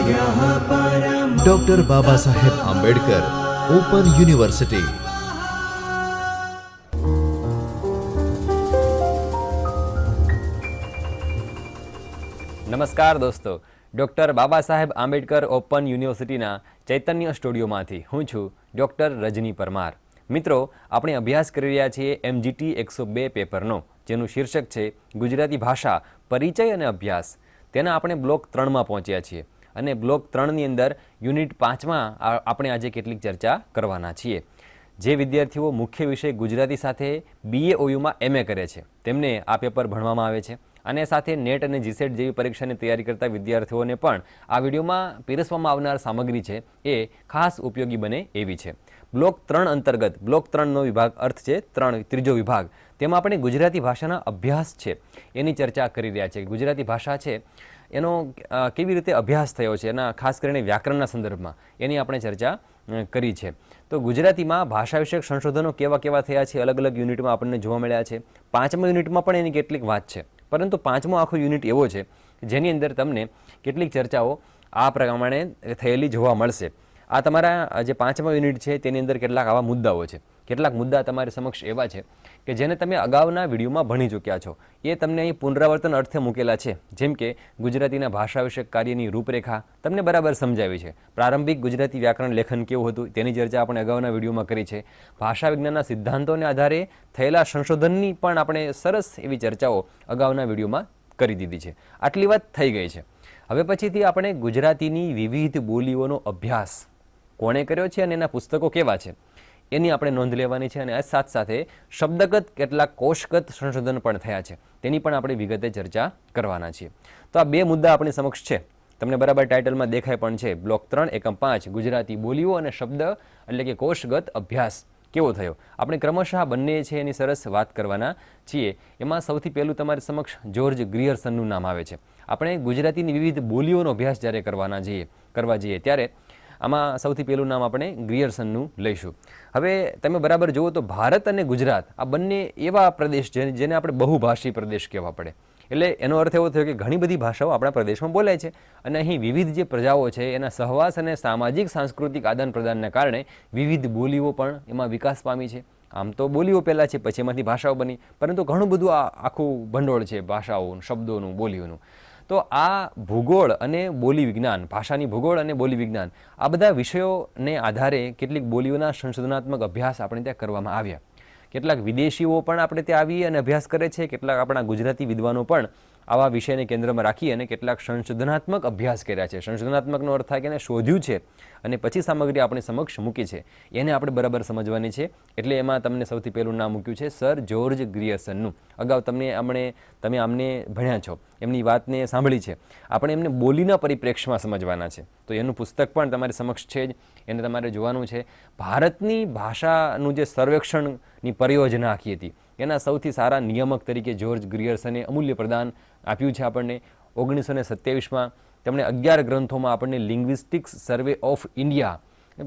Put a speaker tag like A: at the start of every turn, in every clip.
A: Doctor Baba Saheb Ambedkar open university.
B: નમસ્કાર દોસ્તો, doctor Baba Saheb Ambedkar open યુનિવર્સિટીના ચૈતન્ય સ્ટુડિયોમાંથી હું છું ડૉક્ટર રજની પરમાર। મિત્રો, આપણે અભ્યાસ કરી રહ્યા છીએ MGT 102 પેપરનો, જેનું શીર્ષક છે ગુજરાતી ભાષા પરિચય અને અભ્યાસ। તેના આપણે બ્લોક 3માં પહોંચ્યા છીએ અને બ્લોક 3ની અંદર યુનિટ 5માં આપણે આજે કેટલીક ચર્ચા કરવાના છીએ। જે વિદ્યાર્થીઓ મુખ્ય વિષય ગુજરાતી સાથે BAOUમાં MA કરે છે તેમને આ પેપર ભણવામાં આવે છે અને સાથે નેટ અને જીસેટ જેવી પરીક્ષાની તૈયારી કરતા વિદ્યાર્થીઓને પણ આ વિડીયોમાં પીરસવામાં આવનાર સામગ્રી છે એ ખાસ ઉપયોગી બને એવી છે। બ્લોક 3 અંતર્ગત બ્લોક 3નો વિભાગ અર્થ છે ત્રીજો વિભાગ, તેમાં આપણે ગુજરાતી ભાષાના અભ્યાસ છે એની ચર્ચા કરી રહ્યા છીએ। ગુજરાતી ભાષા છે એનો કેવી રીતે અભ્યાસ થયો છે, એના ખાસ કરીને વ્યાકરણના સંદર્ભમાં એની આપણે ચર્ચા કરી છે। તો ગુજરાતીમાં ભાષા વિષયક સંશોધનો કેવા કેવા થયા છે અલગ અલગ યુનિટમાં આપણને જોવા મળ્યા છે। 5મા યુનિટમાં પણ એની કેટલીક વાત છે, પરંતુ 5મો આખો યુનિટ એવો છે જેની અંદર તમને કેટલીક ચર્ચાઓ આ પ્રમાણે થયેલી જોવા મળશે। આ તમારા જે 5મા યુનિટ છે તેની અંદર કેટલાક આવા મુદ્દાઓ છે, કેટલાક મુદ્દા તમારી સમક્ષ એવા છે કે જેને તમે અગાઉના વિડીયોમાં ભણી ચૂક્યા છો, એ તમને અહીં પુનરાવર્તન અર્થે મૂકેલા છે। જેમ કે ગુજરાતીના ભાષા વિષયક કાર્યની રૂપરેખા તમને બરાબર સમજાવી છે, પ્રારંભિક ગુજરાતી વ્યાકરણ લેખન કેવું હતું તેની ચર્ચા આપણે અગાઉના વિડીયોમાં કરી છે, ભાષા વિજ્ઞાનના સિદ્ધાંતોને આધારે થયેલા સંશોધનની પણ આપણે સરસ એવી ચર્ચાઓ અગાઉના વિડીયોમાં કરી દીધી છે। આટલી વાત થઈ ગઈ છે। હવે પછીથી આપણે ગુજરાતીની વિવિધ બોલીઓનો અભ્યાસ કોણે કર્યો છે અને એના પુસ્તકો કેવા છે એની આપણે નોંધ લેવાની છે અને આ સાથે સાથે શબ્દગત કેટલાક કોષગત સંશોધન પણ થયા છે તેની પણ આપણે વિગતે ચર્ચા કરવાના છીએ। તો આ બે મુદ્દા આપણી સમક્ષ છે, તમને બરાબર ટાઇટલમાં દેખાય પણ છે। બ્લોક 3 એકમ 5 ગુજરાતી બોલીઓ અને શબ્દ એટલે કે કોષગત અભ્યાસ કેવો થયો, આપણે ક્રમશઃ બંને છે એની સરસ વાત કરવાના છીએ। એમાં સૌથી પહેલું તમારી સમક્ષ જ્યોર્જ ગ્રીયર્સનનું નામ આવે છે। આપણે ગુજરાતીની વિવિધ બોલીઓનો અભ્યાસ જ્યારે કરવા જઈએ ત્યારે આમાં સૌથી પહેલું નામ આપણે ગ્રીયર્સનનું લઈશું। હવે તમે બરાબર જુઓ તો ભારત અને ગુજરાત આ બંને એવા પ્રદેશ છે જેને આપણે બહુભાષી પ્રદેશ કહેવા પડે, એટલે એનો અર્થ એવો થયો કે ઘણી બધી ભાષાઓ આપણા પ્રદેશમાં બોલાય છે અને અહીં વિવિધ જે પ્રજાઓ છે એના સહવાસ અને સામાજિક સાંસ્કૃતિક આદાન પ્રદાનના કારણે વિવિધ બોલીઓ પણ એમાં વિકાસ પામી છે। આમ તો બોલીઓ પહેલાં છે પછી એમાંથી ભાષાઓ બની, પરંતુ ઘણું બધું આ આખું ભંડોળ છે ભાષાઓ, શબ્દોનું, બોલીઓનું। તો આ ભૂગોળ અને બોલી વિજ્ઞાન, ભાષાની ભૂગોળ અને બોલી વિજ્ઞાન આ બધા વિષયોને આધારે કેટલીક બોલીઓના સંશોધનાત્મક અભ્યાસ આપણે ત્યાં કરવામાં આવ્યા। કેટલાક વિદેશીઓ પણ આપણે ત્યાં આવી અને અભ્યાસ કરે છે, કેટલાક આપણા ગુજરાતી વિદ્વાનો પણ આવા વિષયને કેન્દ્રમાં રાખી અને કેટલાક સંશોધનાત્મક અભ્યાસ કર્યા છે। સંશોધનાત્મકનો અર્થ થાય કે એને શોધ્યું છે અને પછી સામગ્રી આપણી સમક્ષ મૂકી છે, એને આપણે બરાબર સમજવાની છે। એટલે એમાં તમને સૌથી પહેલું નામ મૂક્યું છે સર જ્યોર્જ ગ્રીયર્સનનું। અગાઉ તમે આમને ભણ્યા છો, એમની વાતને સાંભળી છે, આપણે એમને બોલીના પરિપ્રેક્ષ્યમાં સમજવાના છે। તો એનું પુસ્તક પણ તમારી સમક્ષ છે જ, એને તમારે જોવાનું છે। ભારતની ભાષાનું જે સર્વેક્ષણની પરિયોજના આખી હતી એના સૌથી સારા નિયામક તરીકે જ્યોર્જ ગ્રીયર્સને અમૂલ્ય પ્રદાન આપ્યું છે આપણને। 1927માં તેમણે 11 ગ્રંથોમાં આપણને લિંગ્વિસ્ટિક્સ સર્વે ઓફ ઇન્ડિયા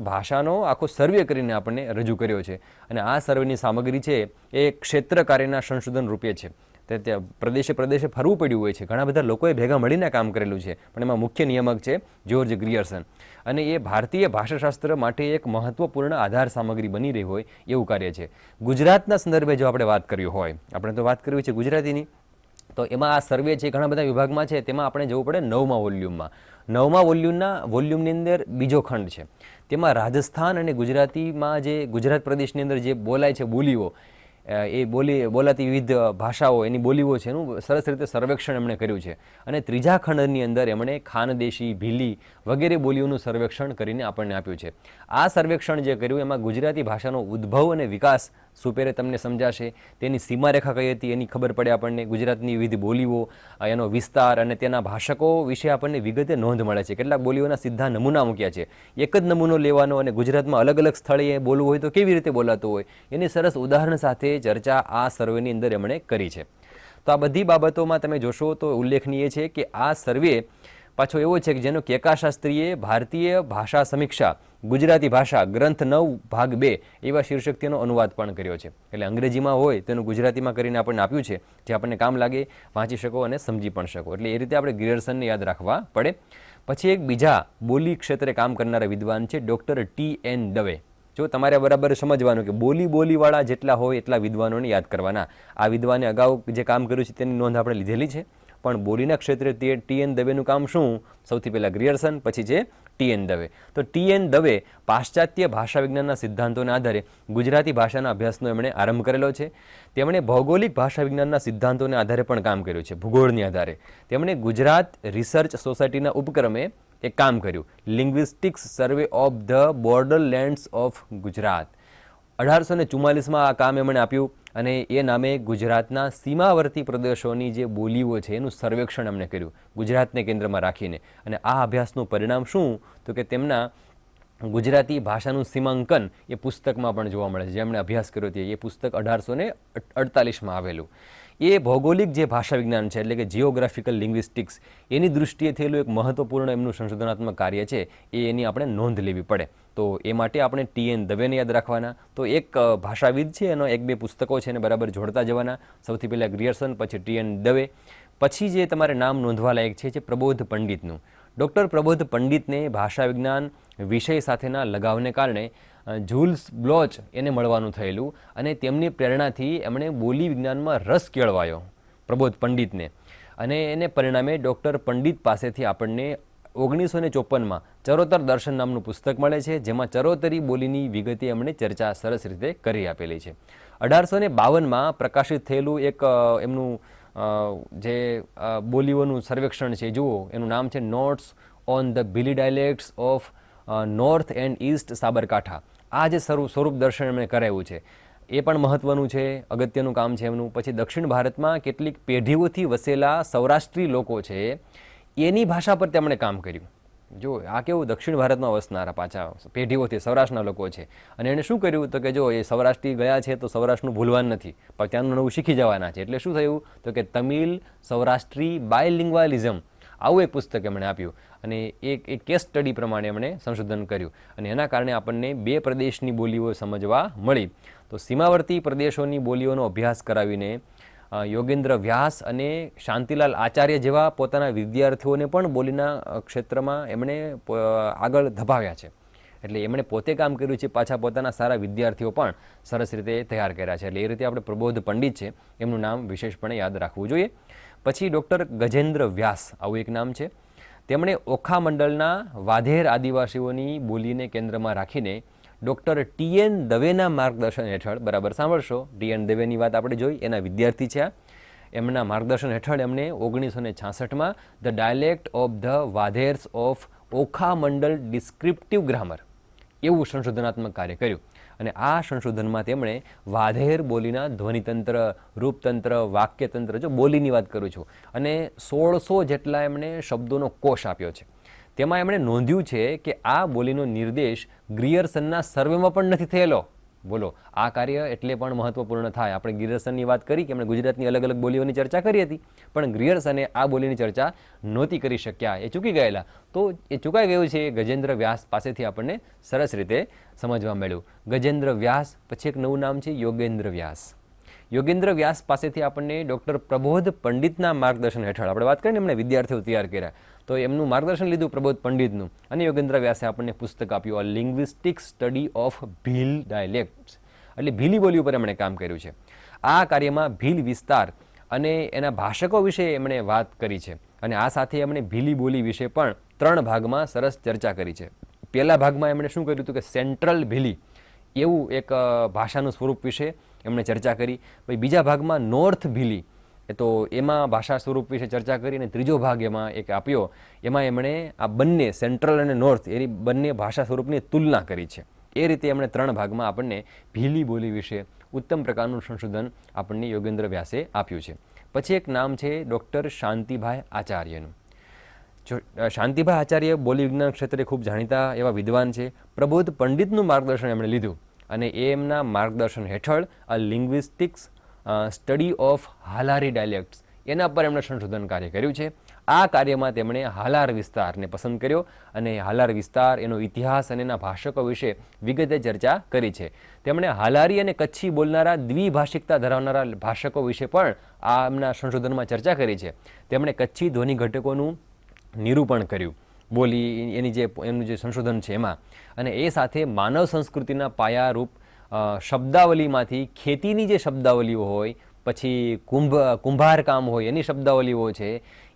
B: ભાષાનો આખો સર્વે કરીને આપણને રજૂ કર્યો છે અને આ સર્વેની સામગ્રી છે એ ક્ષેત્ર કાર્યના સંશોધન રૂપે છે। ત્યાં પ્રદેશે ફરવું પડ્યું હોય છે, ઘણા બધા લોકોએ ભેગા મળીને કામ કરેલું છે, પણ એમાં મુખ્ય નિયામક છે જ્યોર્જ ગ્રીયર્સન અને એ ભારતીય ભાષાશાસ્ત્ર માટે એક મહત્વપૂર્ણ આધાર સામગ્રી બની રહી હોય એવું કાર્ય છે। ગુજરાતના સંદર્ભે જો આપણે વાત કરી હોય, આપણે તો વાત કરવી છે ગુજરાતીની, તો એમાં આ સર્વે છે ઘણા બધા વિભાગમાં છે, તેમાં આપણે જવું પડે 9મા વોલ્યુમમાં। 9મા વોલ્યુમની અંદર બીજો ખંડ છે, તેમાં રાજસ્થાન અને ગુજરાતીમાં જે ગુજરાત પ્રદેશની અંદર જે બોલાય છે બોલીઓ, એ બોલાતી વિવિધ ભાષાઓ એની બોલીઓ છે એનું સરસ રીતે સર્વેક્ષણ એમણે કર્યું છે અને ત્રીજા ખંડની અંદર એમણે ખાનદેશી, ભીલી વગેરે બોલીઓનું સર્વેક્ષણ કરીને આપણને આપ્યું છે। આ સર્વેક્ષણ જે કર્યું એમાં ગુજરાતી ભાષાનો ઉદ્ભવ અને વિકાસ સુપેરે તમને સમજાશે, તેની સીમારેખા કઈ હતી એની ખબર પડે આપણને, ગુજરાતની વિવિધ બોલીઓ, એનો વિસ્તાર અને તેના ભાષકો વિશે આપણને વિગતે નોંધ મળે છે। કેટલાક બોલીઓના સીધા નમૂના મૂક્યા છે, એક જ નમૂનો લેવાનો અને ગુજરાતમાં અલગ અલગ સ્થળે બોલવું હોય તો કેવી રીતે બોલાતું હોય એની સરસ ઉદાહરણ સાથે ચર્ચા આ સર્વેની અંદર એમણે કરી છે। તો આ બધી બાબતોમાં તમે જોશો તો ઉલ્લેખનીય છે કે આ સર્વે પાછો એવો છે કે જેનો કેકા શાસ્ત્રીએ ભારતીય ભાષા સમીક્ષા ગુજરાતી ભાષા ગ્રંથ 9 ભાગ 2 એવા શીર્ષક તેનો અનુવાદ પણ કર્યો છે. એટલે અંગ્રેજીમાં હોય તેનું ગુજરાતીમાં કરીને આપણને આપ્યું છે, જે આપણને કામ લાગે, વાંચી શકો અને સમજી પણ શકો. એટલે એ રીતે આપણે ગ્રીયર્સનને યાદ રાખવા પડે. પછી એક બીજા બોલી ક્ષેત્રે કામ કરનારા વિદ્વાન છે ડૉક્ટર T.N. દવે. જો તમારે બરાબર સમજવાનું કે બોલીવાળા જેટલા હોય એટલા વિદ્વાનોને યાદ કરવાના. આ વિદ્વાને અગાઉ જે કામ કર્યું છે તેની નોંધ આપણે લીધેલી છે, પણ બોલીના ક્ષેત્રે T.N. દવેનું કામ શું? સૌથી પહેલાં ગ્રીયર્સન, પછી છે T.N. દવે. તો T.N. દવે પાશ્ચાત્ય ભાષા વિજ્ઞાનના સિદ્ધાંતોના આધારે ગુજરાતી ભાષાના અભ્યાસનો એમણે આરંભ કરેલો છે. તેમણે ભૌગોલિક ભાષા વિજ્ઞાનના સિદ્ધાંતોને આધારે પણ કામ કર્યું છે, ભૂગોળની આધારે. તેમણે ગુજરાત રિસર્ચ સોસાયટીના ઉપક્રમે એક કામ કર્યું, linguistics survey of the border lands of Gujarat. 1844માં આ કામ એમણે આપ્યું અને એ નામે ગુજરાતના સીમાવર્તી પ્રદેશોની જે બોલીઓ છે એનું સર્વેક્ષણ એમણે કર્યું ગુજરાતને કેન્દ્રમાં રાખીને. અને આ અભ્યાસનું પરિણામ શું? તો કે તેમના ગુજરાતી ભાષાનું સીમાંકન એ પુસ્તકમાં પણ જોવા મળે છે, જે એમણે અભ્યાસ કર્યો છે. એ પુસ્તક 1848માં આવેલું. એ ભૌગોલિક જે ભાષા વિજ્ઞાન છે, એટલે કે જિયોગ્રાફિકલ લિંગ્વિસ્ટિક્સ, એની દૃષ્ટિએ થયેલું એક મહત્વપૂર્ણ એમનું સંશોધનાત્મક કાર્ય છે. એની આપણે નોંધ લેવી પડે. તો એ માટે આપણે T.N. દવેને યાદ રાખવાના. તો એક ભાષાવિદ છે, એનો 1-2 પુસ્તકો છે એને બરાબર જોડતા જવાના. સૌથી પહેલાં ગ્રીયર્સન, પછી T.N. દવે. પછી જે તમારે નામ નોંધવા લાયક છે પ્રબોધ પંડિતનું. ડૉક્ટર પ્રબોધ પંડિતને ભાષા વિજ્ઞાન વિષય સાથેના લગાવને કારણે જુલ્સ બ્લોચ એને મળવાનું થયેલું અને તેમની પ્રેરણાથી એમણે બોલી વિજ્ઞાનમાં રસ કેળવાયો પ્રબોધ પંડિતને. અને એને પરિણામે ડૉક્ટર પંડિત પાસેથી આપણને 1954માં ચરોતર દર્શન નામનું પુસ્તક મળે છે, જેમાં ચરોતરી બોલીની વિગતે એમણે ચર્ચા સરસ રીતે કરી આપેલી છે. 1852માં પ્રકાશિત થયેલું એક એમનું જે બોલીઓનું સર્વેક્ષણ છે, જુઓ, એનું નામ છે notes on the Bhili dialects of north and east Sabarkantha. આ જે સ્વરૂપ દર્શન એમણે કરાવ્યું છે એ પણ મહત્ત્વનું છે, અગત્યનું કામ છે એમનું. પછી દક્ષિણ ભારતમાં કેટલીક પેઢીઓથી વસેલા સૌરાષ્ટ્રી લોકો છે એની ભાષા પર તેમણે કામ કર્યું. જો આ કેવું, દક્ષિણ ભારતમાં વસનારા પાછા પેઢીઓથી સૌરાષ્ટ્રના લોકો છે. અને એણે શું કર્યું? તો કે જો એ સૌરાષ્ટ્રી ગયા છે તો સૌરાષ્ટ્રનું ભૂલવાનું નથી, પણ ત્યાંનું નવું શીખી જવાના છે. એટલે શું થયું? તો કે તમિલ સૌરાષ્ટ્રી બાયલિંગ્વાલિઝમ, આવું એક પુસ્તક એમણે આપ્યું. અને એક કેસ સ્ટડી પ્રમાણે એમણે સંશોધન કર્યું. અને એના કારણે આપણને 2 પ્રદેશની બોલીઓ સમજવા મળી. તો સીમાવર્તી પ્રદેશોની બોલીઓનો અભ્યાસ કરાવીને યોગેન્દ્ર વ્યાસ અને શાંતિલાલ આચાર્ય જેવા પોતાના વિદ્યાર્થીઓને પણ બોલીના ક્ષેત્રમાં એમણે આગળ ધપાવ્યા છે. એટલે એમણે પોતે કામ કર્યું છે, પાછા પોતાના સારા વિદ્યાર્થીઓ પણ સરસ રીતે તૈયાર કર્યા છે. એટલે એ રીતે આપણે પ્રબોધ પંડિત છે એમનું નામ વિશેષપણે યાદ રાખવું જોઈએ. પછી ડૉક્ટર ગજેન્દ્ર વ્યાસ, આવું એક નામ છે. તેમણે ઓખા મંડળના વાધેર આદિવાસીઓની બોલીને કેન્દ્રમાં રાખીને ડૉક્ટર T.N. દવેના માર્ગદર્શન હેઠળ, બરાબર સાંભળશો, T.N. દવેની વાત આપણે જોઈ, એના વિદ્યાર્થી છે. એમના માર્ગદર્શન હેઠળ એમણે 1966માં the dialect of the Vaghers of Okha Mandal descriptive grammar એવું સંશોધનાત્મક કાર્ય કર્યું. અને આ સંશોધનમાં તેમણે વાધેર બોલીના ધ્વનિતંત્ર, રૂપતંત્ર, વાક્યતંત્ર, જો બોલીની વાત કરું છું, અને 1600 જેટલા એમણે શબ્દોનો કોષ આપ્યો છે. તેમાં એમણે નોંધ્યું છે કે આ બોલીનો નિર્દેશ ગ્રીયર્સનના સર્વેમાં પણ નથી થયેલો. બોલો, આ કાર્ય એટલે પણ મહત્વપૂર્ણ થાય. આપણે ગ્રીયર્સનની વાત કરી કે એમણે ગુજરાતની અલગ અલગ બોલીઓની ચર્ચા કરી હતી, પણ ગ્રીયર્સને આ બોલીની ચર્ચા નહોતી કરી શક્યા, એ ચૂકી ગયેલા. તો એ ચૂકાઈ ગયું છે એ ગજેન્દ્ર વ્યાસ પાસેથી આપણને સરસ રીતે સમજવા મળ્યું. ગજેન્દ્ર વ્યાસ. પછી એક નવું નામ છે યોગેન્દ્ર વ્યાસ. યોગેન્દ્ર વ્યાસ પાસેથી આપણને ડૉક્ટર પ્રબોધ પંડિતના માર્ગદર્શન હેઠળ, આપણે વાત કરીને એમણે વિદ્યાર્થીઓ તૈયાર કર્યા, તો એમનું માર્ગદર્શન લીધું પ્રબોધ પંડિતનું, અને યોગેન્દ્ર વ્યાસે આપણને પુસ્તક આપ્યું, અ લિંગ્વિસ્ટિક સ્ટડી ઓફ ભીલ ડાયલેક્ટ્સ. એટલે ભીલી બોલી ઉપર એમણે કામ કર્યું છે. આ કાર્યમાં ભીલ વિસ્તાર અને એના ભાષકો વિશે એમણે વાત કરી છે. અને આ સાથે એમણે ભીલી બોલી વિશે પણ 3 ભાગમાં સરસ ચર્ચા કરી છે. પહેલા ભાગમાં એમણે શું કર્યું હતું કે સેન્ટ્રલ ભીલી એવું એક ભાષાનું સ્વરૂપ વિશે એમણે ચર્ચા કરી. પછી બીજા ભાગમાં નોર્થ ભીલી, તો એમાં ભાષા સ્વરૂપ વિશે ચર્ચા કરી. અને ત્રીજો ભાગ એમાં એક આપ્યો, એમાં એમણે આ બંને સેન્ટ્રલ અને નોર્થ એની બંને ભાષા સ્વરૂપની તુલના કરી છે. એ રીતે એમણે 3 ભાગમાં આપણને ભીલી બોલી વિશે ઉત્તમ પ્રકારનું સંશોધન આપણને યોગેન્દ્ર વ્યાસે આપ્યું છે. પછી એક નામ છે ડૉક્ટર શાંતિભાઈ આચાર્યનું. શાંતિભાઈ આચાર્ય બોલી વિજ્ઞાન ક્ષેત્રે ખૂબ જાણીતા એવા વિદ્વાન છે. પ્રબોધ પંડિતનું માર્ગદર્શન એમણે લીધું અને એમના માર્ગદર્શન હેઠળ આ લિંગ્વિસ્ટિક્સ સ્ટડી ઓફ હાલારી ડાયલેક્ટ્સ એના પર એમણે સંશોધન કાર્ય કર્યું છે. આ કાર્યમાં તેમણે હાલાર વિસ્તારને પસંદ કર્યો અને હાલાર વિસ્તાર, એનો ઇતિહાસ અને એના ભાષકો વિશે વિગતે ચર્ચા કરી છે. તેમણે હાલારી અને કચ્છી બોલનારા દ્વિભાષિકતા ધરાવનારા ભાષકો વિશે પણ આ એમના સંશોધનમાં ચર્ચા કરી છે. તેમણે કચ્છી ધ્વનિ ઘટકોનું નિરૂપણ કર્યું, બોલી એનું જે સંશોધન છે એમાં, અને એ સાથે માનવ સંસ્કૃતિના પાયારૂપ શબ્દાવલીમાંથી ખેતીની જે શબ્દાવલીઓ હોય, પછી કુંભારકામ હોય એની શબ્દાવલીઓ છે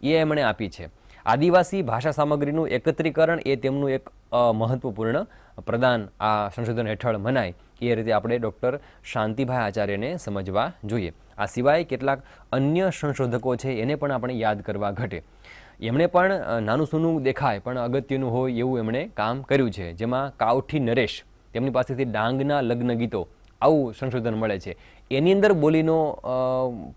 B: એ એમણે આપી છે. આદિવાસી ભાષા સામગ્રીનું એકત્રીકરણ એ તેમનું એક મહત્વપૂર્ણ પ્રદાન આ સંશોધન હેઠળ મનાય એ રીતે આપણે ડૉક્ટર શાંતિભાઈ આચાર્યને સમજવા જોઈએ. આ સિવાય કેટલાક અન્ય સંશોધકો છે એને પણ આપણે યાદ કરવા ઘટે. એમણે પણ નાનું સૂનું દેખાય પણ અગત્યનું હોય એવું એમણે કામ કર્યું છે. જેમાં કાવઠી નરેશ, તેમની પાસેથી ડાંગના લગ્ન ગીતો, આવું સંશોધન મળે છે. એની અંદર બોલીનો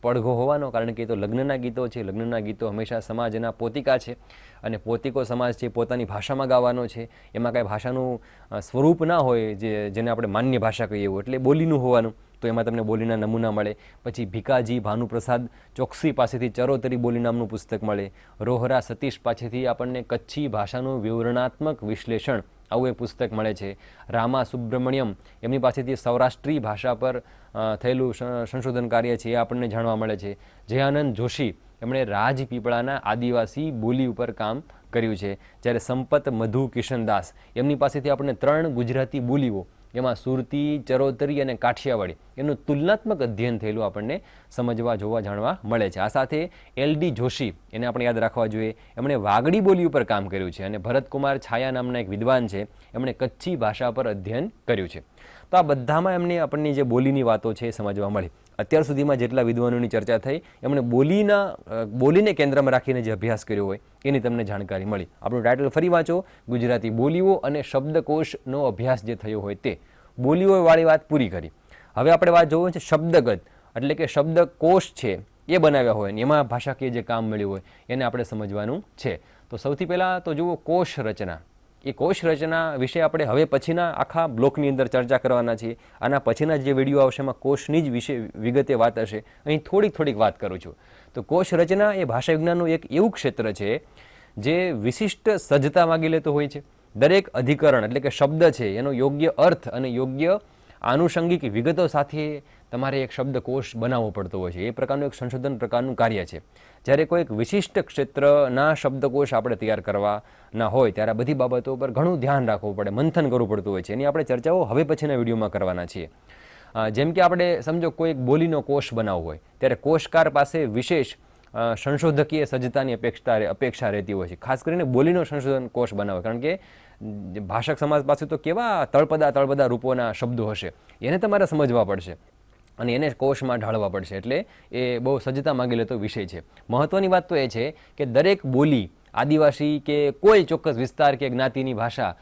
B: પડઘો હોવાનો, કારણ કે એ તો લગ્નના ગીતો છે. લગ્નના ગીતો હંમેશા સમાજના પોતિકા છે અને પોતિકો સમાજ છે પોતાની ભાષામાં ગાવાનો છે. એમાં કાંઈ ભાષાનું સ્વરૂપ ના હોય જેને આપણે માન્ય ભાષા કહીએ એવું, એટલે બોલીનું હોવાનું. તો એમાં તમને બોલીના નમૂના મળે. પછી ભીકાજી ભાનુપ્રસાદ ચોકસી પાસેથી ચરોતરી બોલી નામનું પુસ્તક મળે. રોહરા સતીશ પાસેથી આપણને કચ્છી ભાષાનું વિવરણાત્મક વિશ્લેષણ, આવું એક પુસ્તક મળે છે. રામા સુબ્રમણ્યમ, એમની પાસેથી સૌરાષ્ટ્રી ભાષા પર થયેલું સંશોધન કાર્ય છે એ આપણને જાણવા મળે છે. જયાનંદ જોશી, એમણે રાજપીપળાના આદિવાસી બોલી ઉપર કામ કર્યું છે. જ્યારે સંપત મધુ કિશનદાસ, એમની પાસેથી આપણને 3 ગુજરાતી બોલીઓ, એમાં સુરતી, ચરોતરી અને કાઠિયાવાડી, એનું તુલનાત્મક અધ્યયન થયેલું આપણને સમજવા, જોવા, જાણવા મળે છે. આ સાથે LD જોશી, એને આપણે યાદ રાખવા જોઈએ, એમણે વાગડી બોલી ઉપર કામ કર્યું છે. અને ભરતકુમાર છાયા નામના એક વિદ્વાન છે, એમણે કચ્છી ભાષા પર અધ્યયન કર્યું છે. તો આ બધામાં એમને આપણને જે બોલીની વાતો છે એ સમજવા મળી. અત્યાર સુધીમાં જેટલા વિદ્વાનોની ચર્ચા થઈ એમણે બોલીને કેન્દ્રમાં રાખીને જે અભ્યાસ કર્યો હોય એની તમને જાણકારી મળી. આપણું ટાઇટલ ફરી વાંચો, ગુજરાતી બોલીઓ અને શબ્દકોશનો અભ્યાસ જે થયો હોય તે. બોલીઓવાળી વાત પૂરી કરી. હવે આપણે વાત જોવું છે શબ્દગત, એટલે કે શબ્દકોશ છે એ બનાવ્યા હોય ને એમાં ભાષાકીય જે કામ મળ્યું હોય એને આપણે સમજવાનું છે. તો સૌથી પહેલાં તો જુઓ કોશ રચના. એ કોશ રચના વિશે આપણે હવે પછીના આખા બ્લોકની અંદર ચર્ચા કરવાના છીએ. આના પછીના જે વિડીયો આવશે એમાં કોશની જ વિશે વિગતે વાત હશે. અહીં થોડીક વાત કરું છું. તો કોશ રચના એ ભાષા વિજ્ઞાનનું એક એવું ક્ષેત્ર છે જે વિશિષ્ટ સજ્જતા માગી લેતો હોય છે. દરેક અધિકરણ એટલે કે શબ્દ છે એનો યોગ્ય અર્થ અને યોગ્ય આનુષંગિક વિગતો સાથે તમારે એક શબ્દકોશ બનાવવો પડતો હોય છે. એ પ્રકારનું એક સંશોધન પ્રકારનું કાર્ય છે. જ્યારે કોઈ એક વિશિષ્ટ ક્ષેત્રના શબ્દકોશ આપણે તૈયાર કરવાના હોય ત્યારે આ બધી બાબતો પર ઘણું ધ્યાન રાખવું પડે, મંથન કરવું પડતું હોય છે. એની આપણે ચર્ચાઓ હવે પછીના વિડીયોમાં કરવાના છીએ. જેમ કે આપણે સમજો કોઈ એક બોલીનો કોશ બનાવવો હોય ત્યારે કોશકાર પાસે વિશેષ સંશોધકીય સજ્જતાની અપેક્ષા રહેતી હોય છે. ખાસ કરીને બોલીનો સંશોધન કોશ બનાવે, કારણ કે ભાષક સમાજ પાસે તો કેવા તળપદા રૂપોના શબ્દો હશે, એને તમારે સમજવા પડશે અને એને કોશમાં ઢાળવા પડશે. એટલે એ બહુ સજ્જતા માગી લેતો વિષય છે. મહત્વની વાત તો એ છે કે દરેક બોલી, આદિવાસી કે કોઈ ચોક્કસ વિસ્તાર કે જ્ઞાતિની ભાષા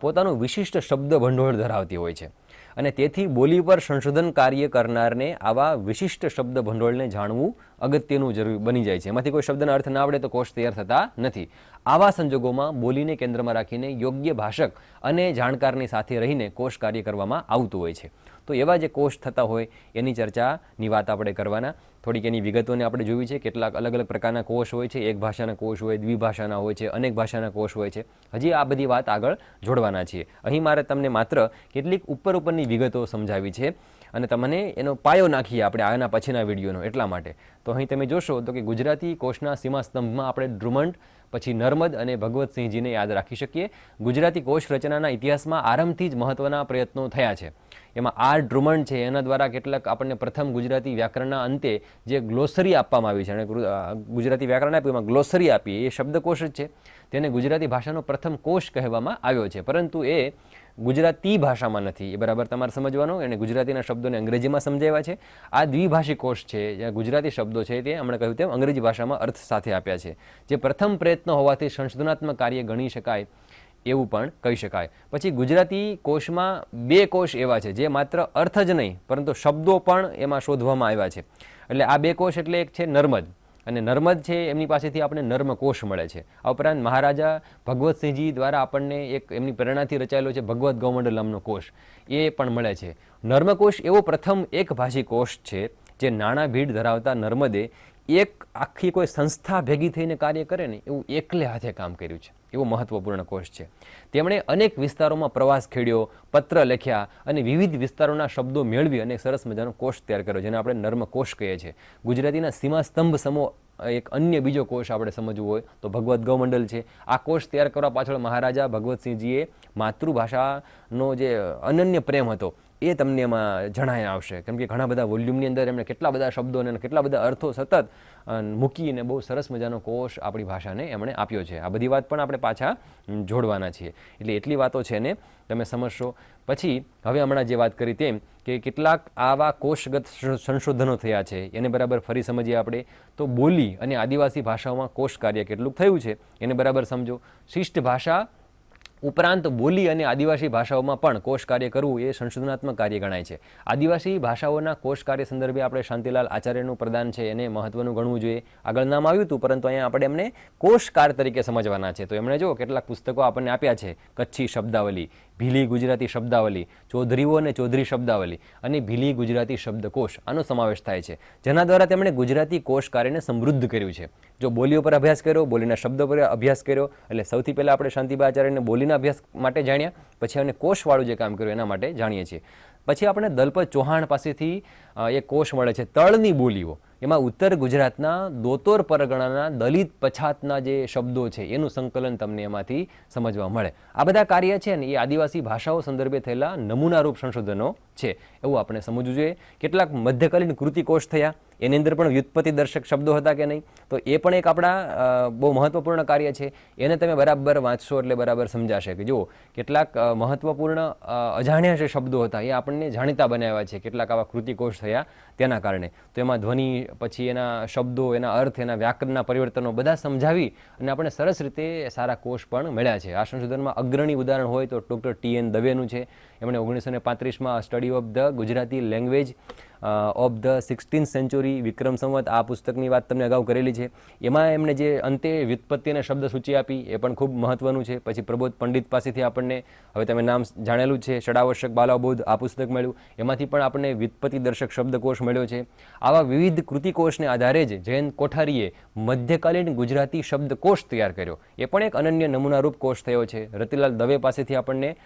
B: પોતાનું વિશિષ્ટ શબ્દ ભંડોળ ધરાવતી હોય છે અને તેથી બોલી પર સંશોધન કાર્ય કરનારને આવા વિશિષ્ટ શબ્દ ભંડોળને જાણવું અગત્યનું જરૂરી બની જાય છે. એમાંથી કોઈ શબ્દના અર્થ ના આવડે તો કોશ તૈયાર થતા નથી. આવા સંજોગોમાં બોલીને કેન્દ્રમાં રાખીને યોગ્ય ભાષક અને જાણકારની સાથે રહીને કોશ કાર્ય કરવામાં આવતું હોય છે. તો એવા જે કોશ થતા હોય એની ચર્ચાની વાત આપણે કરવાના. થોડીક એની વિગતોને આપણે જોવી છે. કેટલાક અલગ અલગ પ્રકારના કોશ હોય છે. એક ભાષાના કોશ હોય, દ્વિભાષાના હોય છે, અનેક ભાષાના કોશ હોય છે. હજી આ બધી વાત આગળ જોડવાના છીએ. અહીં મારે તમને માત્ર કેટલીક ઉપરની વિગતો સમજાવી છે અને તમને એનો પાયો નાખીએ આપણે આના પછીના વિડીયોનો, એટલા માટે. તો અહીં તમે જોશો તો કે ગુજરાતી કોશના સીમા સ્તંભમાં આપણે ડ્રુમંડ, પછી નર્મદ અને ભગવતસિંહજીને યાદ રાખી શકીએ. ગુજરાતી કોશ રચનાના ઇતિહાસમાં આરંભથી જ મહત્વના પ્રયત્નો થયા છે. એમાં R. ડ્રુમંડ છે, એના દ્વારા કેટલાક આપણને પ્રથમ ગુજરાતી વ્યાકરણના અંતે જે ગ્લોસરી આપવામાં આવી છે, અને ગુજરાતી વ્યાકરણ આપ્યું એમાં ગ્લોસરી આપી, એ શબ્દકોશ જ છે. તેને ગુજરાતી ભાષાનો પ્રથમ કોશ કહેવામાં આવ્યો છે, પરંતુ એ ગુજરાતી ભાષામાં નથી. એ બરાબર તમારે સમજવાનું. એને ગુજરાતીના શબ્દોને અંગ્રેજીમાં સમજાવ્યા છે. આ દ્વિભાષી કોશ છે, જ્યાં ગુજરાતી શબ્દો છે તે હમણાં કહ્યું તેમ અંગ્રેજી ભાષામાં અર્થ સાથે આપ્યા છે. જે પ્રથમ પ્રયત્ન હોવાથી સંશોધનાત્મક કાર્ય ગણી શકાય એવું પણ કહી શકાય. પછી ગુજરાતી કોશમાં 2 કોશ એવા છે જે માત્ર અર્થ જ નહીં પરંતુ શબ્દો પણ એમાં શોધવામાં આવ્યા છે. એટલે આ 2 કોશ એટલે એક છે નર્મદ, અને નર્મદ છે એમની પાસેથી આપણને નર્મકોશ મળે છે. આ ઉપરાંત મહારાજા ભગવતસિંહજી દ્વારા આપણને એક એમની પ્રેરણાથી રચાયેલો છે ભગવત ગૌમંડલ નામનો કોશ, એ પણ મળે છે. નર્મકોશ એવો પ્રથમ એક ભાષી કોશ છે જે નાણાં ભીડ ધરાવતા નર્મદે એક આખી કોઈ સંસ્થા ભેગી થઈને કાર્ય કરે ને એવું એકલે હાથે કામ કર્યું છે. એવો મહત્વપૂર્ણ કોષ છે. તેમણે અનેક વિસ્તારોમાં પ્રવાસ ખેડ્યો, પત્ર લખ્યા અને વિવિધ વિસ્તારોના શબ્દો મેળવી અને સરસ મજાનો કોષ તૈયાર કર્યો, જેને આપણે નર્મ કોષ કહીએ છીએ. ગુજરાતીના સીમા સ્તંભ સમો એક અન્ય બીજો કોષ આપણે સમજવો હોય તો ભગવદ્ ગૌમંડલ છે. આ કોષ તૈયાર કરવા પાછળ મહારાજા ભગવતસિંહજીએ માતૃભાષાનો જે અનન્ય પ્રેમ હતો એ તમને એમાં જણાય આવશે. કેમ કે ઘણા બધા વોલ્યુમની અંદર એમણે કેટલા બધા શબ્દો અને કેટલા બધા અર્થો સતત મૂકીને બહુ સરસ મજાનો કોષ આપણી ભાષાને એમણે આપ્યો છે. આ બધી વાત પણ આપણે પાછા જોડવાના છીએ. એટલે એટલી વાતો છે ને તમે સમજશો. પછી હવે હમણાં જે વાત કરી તેમ કે કેટલાક આવા કોષગત સંશોધનો થયા છે એને બરાબર ફરી સમજીએ આપણે. તો બોલી અને આદિવાસી ભાષાઓમાં કોષ કાર્ય કેટલું થયું છે એને બરાબર સમજો. શિષ્ટ ભાષા ઉપરાંત બોલી અને આદિવાસી ભાષાઓમાં પણ કોષ કાર્ય કરવું એ સંશોધનાત્મક કાર્ય ગણાય છે. આદિવાસી ભાષાઓના કોષ કાર્ય સંદર્ભે આપણે શાંતિલાલ આચાર્યનું પ્રદાન છે એને મહત્વનું ગણવું જોઈએ. આગળ નામ આવ્યું હતું પરંતુ અહીંયા આપણે એમને કોષકાર તરીકે સમજવાના છે. તો એમણે જો કેટલાક પુસ્તકો આપણને આપ્યા છે. કચ્છી શબ્દાવલી, ભીલી ગુજરાતી શબ્દાવલી, ચૌધરીઓ અને ચૌધરી શબ્દાવલી અને ભીલી ગુજરાતી શબ્દકોશ આનો સમાવેશ થાય છે, જેના દ્વારા તેમણે ગુજરાતી કોષ કાર્યને સમૃદ્ધ કર્યું છે. જો બોલીઓ પર અભ્યાસ કર્યો, બોલીના શબ્દો પર અભ્યાસ કર્યો, એટલે સૌથી પહેલાં આપણે શાંતિબા આચાર્યને બોલીના અભ્યાસ માટે જાણ્યા, પછી આપણે કોષવાળું જે કામ કર્યું એના માટે જાણીએ છીએ. પછી આપણે દલપત ચૌહાણ પાસેથી એક કોષ મળે છે તળની બોલીઓ. એમાં ઉત્તર ગુજરાતના દોતોર પરગણાના દલિત પછાતના જે શબ્દો છે એનું સંકલન તમને એમાંથી સમજવા મળે. આ બધા કાર્ય છે ને એ આદિવાસી ભાષાઓ સંદર્ભે થયેલા નમૂનારૂપ સંશોધનો છે એવું આપણે સમજવું જોઈએ. કેટલાક મધ્યકાલીન કૃતિકોષ થયા, એની અંદર પણ વ્યુત્પત્તિ દર્શક શબ્દો હતા કે નહીં, તો એ પણ એક આપણા બહુ મહત્વપૂર્ણ કાર્ય છે. એને તમે બરાબર વાંચશો એટલે બરાબર સમજાશે કે જુઓ કેટલાક મહત્વપૂર્ણ અજાણ્યા જે શબ્દો હતા એ આપણને જાણીતા બનાવ્યા છે કેટલાક આવા કૃતિકોષ થયા તેના કારણે. તો એમાં ધ્વનિ, પછી એના શબ્દો, એના અર્થ, એના વ્યાકરણના પરિવર્તનો બધા સમજાવી અને આપણે સરસ રીતે સારા કોષ પણ મળ્યા છે. આ સંશોધનમાં અગ્રણી ઉદાહરણ હોય તો ડૉક્ટર ટી.એન. દવેનું છે. એમણે 1935માં study of the Gujarati language of the 16th century Vikram Samvat આ પુસ્તકની વાત તમને અગાઉ કરેલી છે. એમાં એમણે જે અંતે વ્યુત્પત્તિ અને શબ્દ સૂચિ આપી એ પણ ખૂબ મહત્વનું છે. પછી પ્રબોધ પંડિત પાસેથી આપણને, હવે તમે નામ જાણેલું છે, ષડાવશ્યક બાલાબોધ આ પુસ્તક મળ્યું, એમાંથી પણ આપણને વ્યુત્પત્તિ દર્શક શબ્દકોશ મળ્યો છે. આવા વિવિધ કૃતિકોષને આધારે જ જયંત કોઠારીએ મધ્યકાલીન ગુજરાતી શબ્દકોશ તૈયાર કર્યો. એ પણ એક અનન્ય નમૂનારૂપ કોષ થયો છે. રતિલાલ દવે પાસેથી આપણને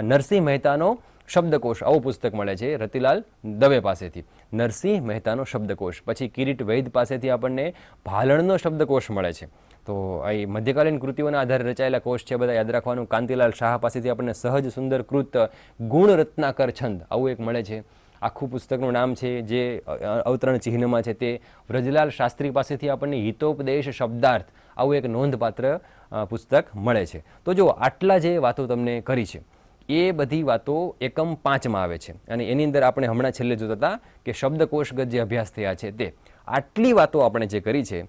B: નરસિંહ મહેતાનો શબ્દકોશ આવો પુસ્તક મળે છે રતિલાલ દવે પાસેથી, નરસિંહ મહેતાનો શબ્દકોશ. પછી કિરીટ વૈદ પાસેથી આપણને ભાલણનો શબ્દકોશ મળે છે. તો અહીં મધ્યકાલીન કૃતિઓના આધારે રચાયેલા કોષ છે, બધા યાદ રાખવાનું. કાંતિલાલ શાહ પાસેથી આપણને સહજ સુંદર કૃત ગુણ રત્નાકર છંદ આવું એક મળે છે. આખું પુસ્તકનું નામ છે જે અવતરણ ચિહ્નમાં છે તે. વ્રજલાલ શાસ્ત્રી પાસેથી આપણને હિતોપદેશ શબ્દાર્થ આવું એક નોંધપાત્ર પુસ્તક મળે છે. તો જો આટલા જે વાતો તમને કરી છે એ બધી વાતો એકમ 5માં આવે છે અને એની અંદર આપણે હમણાં છેલ્લે જોતા હતા કે શબ્દકોશગત જે અભ્યાસ થયા છે તે આટલી વાતો આપણે જે કરી છે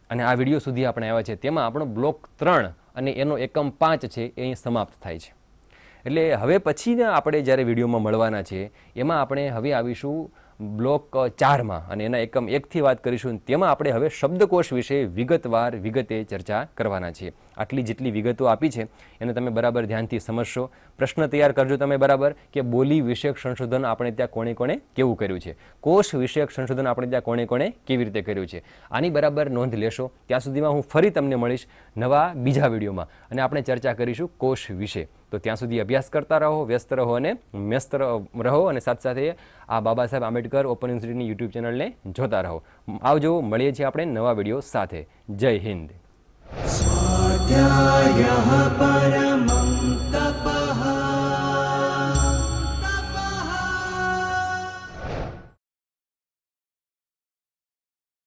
B: અને આ વિડીયો સુધી આપણે આવ્યા છે તેમાં આપણો બ્લોક 3 અને એનો એકમ 5 છે એ અહીં સમાપ્ત થાય છે. એટલે હવે પછીના આપણે જ્યારે વિડીયોમાં મળવાના છે એમાં આપણે હવે આવીશું બ્લોક 4માં અને એના એકમ 1થી વાત કરીશું. તેમાં આપણે હવે શબ્દકોશ વિશે વિગતે ચર્ચા કરવાના છીએ. આટલી જેટલી વિગતો આપી છે એને તમે બરાબર ધ્યાનથી સમજશો. પ્રશ્ન તૈયાર કરજો તમે બરાબર કે બોલી વિષયક સંશોધન આપણે ત્યાં કોણે કોણે કેવું કર્યું છે, કોષ વિષયક સંશોધન આપણે ત્યાં કોણે કોણે કેવી રીતે કર્યું છે, આની બરાબર નોંધ લેશો. ત્યાં સુધીમાં હું ફરી તમને મળીશ નવા બીજા વિડીયોમાં અને આપણે ચર્ચા કરીશું કોષ વિશે. તો ત્યાં સુધી અભ્યાસ કરતા રહો, વ્યસ્ત રહો અને મસ્ત રહો અને સાથે સાથે આ બાબા સાહેબ આંબેડકર ઓપન યુનિવર્સિટીની યુટ્યુબ ચેનલને જોતા રહો. આવજો, મળીએ છીએ આપણે નવા વિડીયો સાથે. જય હિન્દ.
C: स्वाध्यायः